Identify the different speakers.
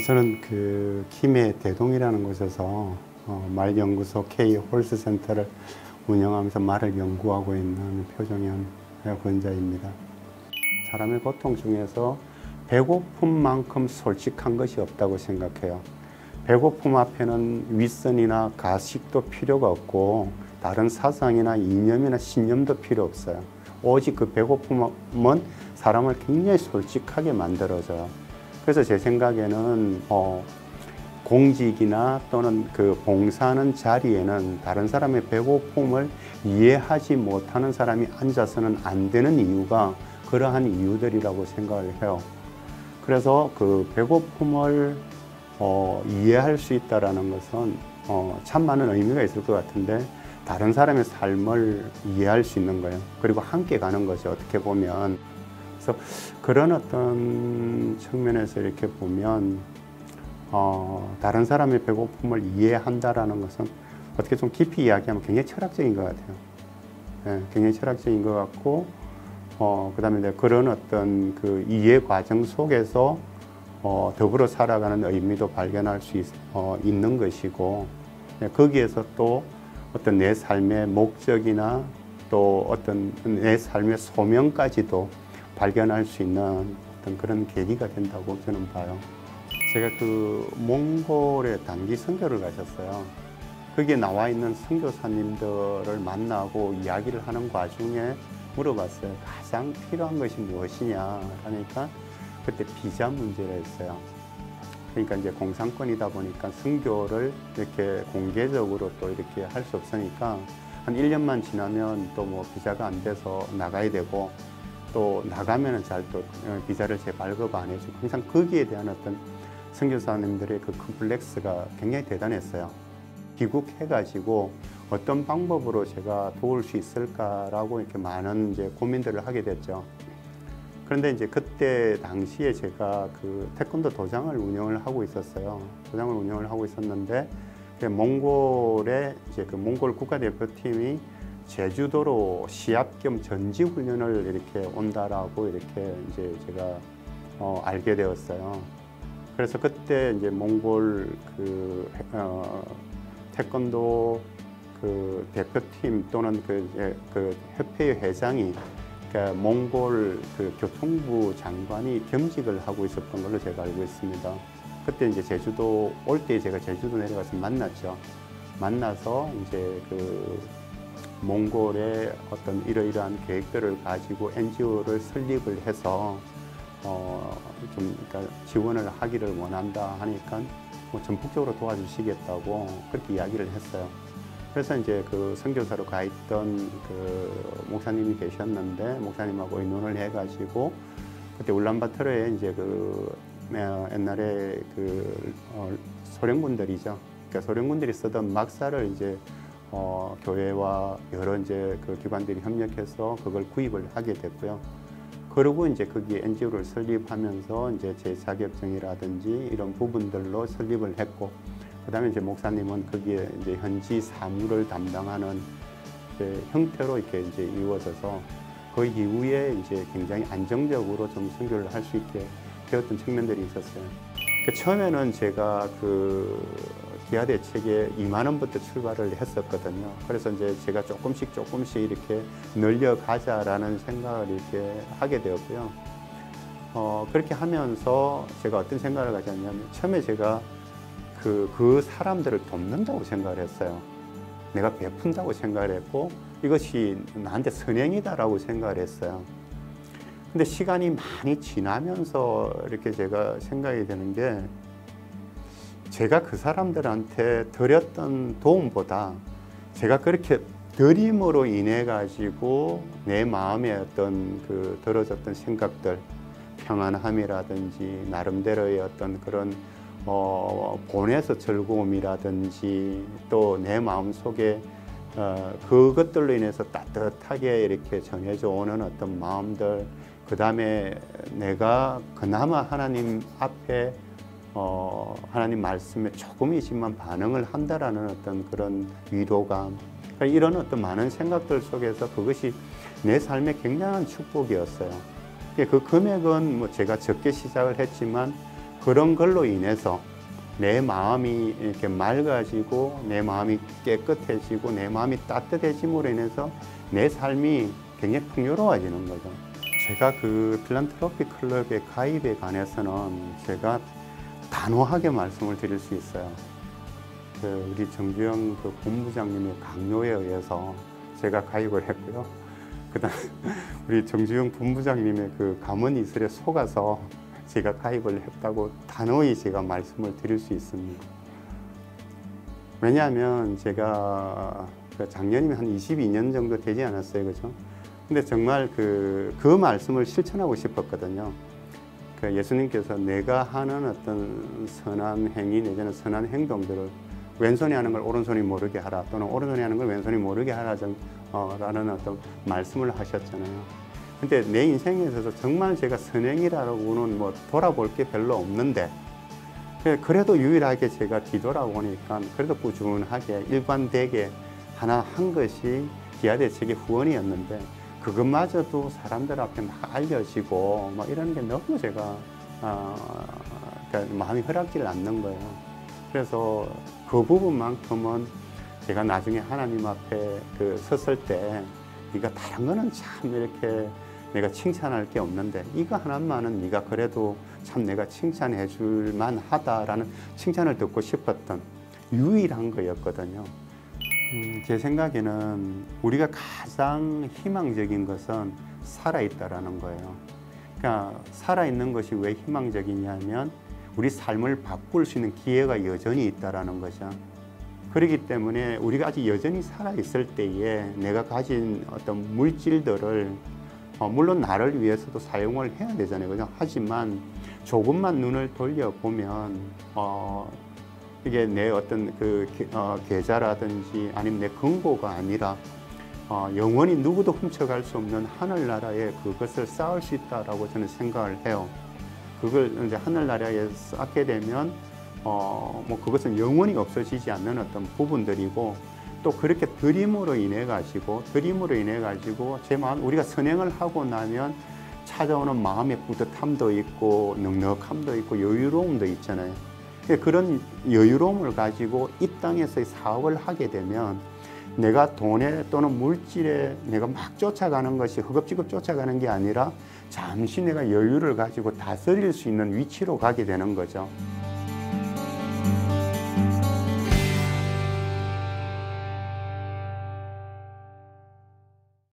Speaker 1: 저는 그 김해 대동이라는 곳에서 말연구소 K 홀스센터를 운영하면서 말을 연구하고 있는 표정현 권자입니다. 사람의 고통 중에서 배고픔만큼 솔직한 것이 없다고 생각해요. 배고픔 앞에는 윗선이나 가식도 필요가 없고 다른 사상이나 이념이나 신념도 필요 없어요. 오직 그 배고픔은 사람을 굉장히 솔직하게 만들어줘요. 그래서 제 생각에는 공직이나 또는 그 봉사하는 자리에는 다른 사람의 배고픔을 이해하지 못하는 사람이 앉아서는 안 되는 이유가 그러한 이유들이라고 생각을 해요. 그래서 그 배고픔을 이해할 수 있다는 것은 참 많은 의미가 있을 것 같은데, 다른 사람의 삶을 이해할 수 있는 거예요. 그리고 함께 가는 거죠, 어떻게 보면. 그래서 그런 어떤 측면에서 이렇게 보면 다른 사람의 배고픔을 이해한다라는 것은 어떻게 좀 깊이 이야기하면 굉장히 철학적인 것 같아요. 네, 굉장히 철학적인 것 같고, 그 다음에 그런 어떤 그 이해 과정 속에서 더불어 살아가는 의미도 발견할 수 있는 것이고, 거기에서 또 어떤 내 삶의 목적이나 또 어떤 내 삶의 소명까지도 발견할 수 있는 어떤 그런 계기가 된다고 저는 봐요. 제가 그 몽골에 단기 선교를 가셨어요. 거기에 나와 있는 선교사님들을 만나고 이야기를 하는 과정에 물어봤어요. 가장 필요한 것이 무엇이냐 하니까 그때 비자 문제라 했어요. 그러니까 이제 공산권이다 보니까 선교를 이렇게 공개적으로 또 이렇게 할 수 없으니까 한 1년만 지나면 또 뭐 비자가 안 돼서 나가야 되고, 또 나가면은 잘 또 비자를 재발급 안 해주고, 항상 거기에 대한 어떤 선교사님들의 그 컴플렉스가 굉장히 대단했어요. 귀국해가지고 어떤 방법으로 제가 도울 수 있을까라고 이렇게 많은 이제 고민들을 하게 됐죠. 그런데 이제 그때 당시에 제가 그 태권도 도장을 운영을 하고 있었어요. 도장을 운영을 하고 있었는데, 몽골에 이제 그 몽골 국가대표팀이 제주도로 시합 겸 전지 훈련을 이렇게 온다라고 이렇게 이제 제가 알게 되었어요. 그래서 그때 이제 몽골 그 태권도 그 대표팀 또는 그 협회의 회장이 그러니까 몽골 그 교통부 장관이 겸직을 하고 있었던 걸로 제가 알고 있습니다. 그때 이제 제주도 올 때 제가 제주도 내려가서 만났죠. 만나서 이제 그 몽골의 어떤 이러이러한 계획들을 가지고 NGO를 설립을 해서 좀 그러니까 지원을 하기를 원한다 하니까 뭐 전폭적으로 도와주시겠다고 그렇게 이야기를 했어요. 그래서 이제 그 선교사로 가 있던 그 목사님이 계셨는데, 목사님하고 의논을 해가지고 그때 울란바토르에 이제 그 옛날에 그 소련군들이죠. 그러니까 소련군들이 쓰던 막사를 이제 교회와 여러 이제 그 기관들이 협력해서 그걸 구입을 하게 됐고요. 그리고 이제 거기 NGO를 설립하면서 이제 제 자격증이라든지 이런 부분들로 설립을 했고, 그다음에 이제 목사님은 거기에 이제 현지 사무를 담당하는 이제 형태로 이렇게 이제 이루어져서 그 이후에 이제 굉장히 안정적으로 좀 선교를 할 수 있게 되었던 측면들이 있었어요. 처음에는 제가 그 기아 대책에 2만 원부터 출발을 했었거든요. 그래서 이제 제가 조금씩 이렇게 늘려가자라는 생각을 이렇게 하게 되었고요. 그렇게 하면서 제가 어떤 생각을 가졌냐면, 처음에 제가 그 사람들을 돕는다고 생각을 했어요. 내가 베푼다고 생각을 했고, 이것이 나한테 선행이다라고 생각을 했어요. 근데 시간이 많이 지나면서 이렇게 제가 생각이 되는 게, 제가 그 사람들한테 드렸던 도움보다 제가 그렇게 드림으로 인해 가지고 내 마음에 어떤 그 들어졌던 생각들, 평안함이라든지 나름대로의 어떤 그런 본에서 즐거움이라든지 또 내 마음 속에 그것들로 인해서 따뜻하게 이렇게 전해져 오는 어떤 마음들, 그 다음에 내가 그나마 하나님 앞에 하나님 말씀에 조금이지만 반응을 한다라는 어떤 그런 위로감, 그러니까 이런 어떤 많은 생각들 속에서 그것이 내 삶의 굉장한 축복이었어요. 그 금액은 뭐 제가 적게 시작을 했지만 그런 걸로 인해서 내 마음이 이렇게 맑아지고 내 마음이 깨끗해지고 내 마음이 따뜻해짐으로 인해서 내 삶이 굉장히 풍요로워지는 거죠. 제가 그 필란트로피 클럽에 가입에 관해서는 제가 단호하게 말씀을 드릴 수 있어요. 우리 정주영 그 본부장님의 강요에 의해서 제가 가입을 했고요. 그다음 우리 정주영 본부장님의 그 감언 이설에 속아서 제가 가입을 했다고 단호히 제가 말씀을 드릴 수 있습니다. 왜냐하면 제가 작년이면 한 22년 정도 되지 않았어요, 그죠? 근데 정말 그 말씀을 실천하고 싶었거든요. 예수님께서 내가 하는 어떤 선한 행위 내지는 선한 행동들을 왼손이 하는 걸 오른손이 모르게 하라, 또는 오른손이 하는 걸 왼손이 모르게 하라 라는 어떤 말씀을 하셨잖아요. 근데 내 인생에 있어서 정말 제가 선행이라고는 뭐 돌아볼 게 별로 없는데, 그래도 유일하게 제가 뒤돌아보니까 그래도 꾸준하게 일관되게 하나 한 것이 기아대책의 후원이었는데, 그것마저도 사람들 앞에 막 알려지고 막 이런 게 너무 제가 그러니까 마음이 허락지를 않는 거예요. 그래서 그 부분만큼은 제가 나중에 하나님 앞에 섰을 때, 네가 다른 거는 참 이렇게 내가 칭찬할 게 없는데 이거 하나만은 네가 그래도 참 내가 칭찬해 줄 만하다라는 칭찬을 듣고 싶었던 유일한 거였거든요. 제 생각에는 우리가 가장 희망적인 것은 살아있다라는 거예요. 그러니까 살아있는 것이 왜 희망적이냐면 우리 삶을 바꿀 수 있는 기회가 여전히 있다라는 거죠. 그렇기 때문에 우리가 아직 여전히 살아있을 때에 내가 가진 어떤 물질들을 물론 나를 위해서도 사용을 해야 되잖아요, 그죠? 하지만 조금만 눈을 돌려보면 이게 내 어떤 계좌라든지 아니면 내 금고가 아니라 영원히 누구도 훔쳐갈 수 없는 하늘나라에 그것을 쌓을 수 있다라고 저는 생각을 해요. 그걸 이제 하늘나라에 쌓게 되면 뭐 그것은 영원히 없어지지 않는 어떤 부분들이고, 또 그렇게 드림으로 인해 가지고 제 마음, 우리가 선행을 하고 나면 찾아오는 마음의 뿌듯함도 있고 넉넉함도 있고 여유로움도 있잖아요. 그런 여유로움을 가지고 이 땅에서의 사업을 하게 되면 내가 돈에 또는 물질에 내가 막 쫓아가는 것이 허겁지겁 쫓아가는 게 아니라 잠시 내가 여유를 가지고 다스릴 수 있는 위치로 가게 되는 거죠.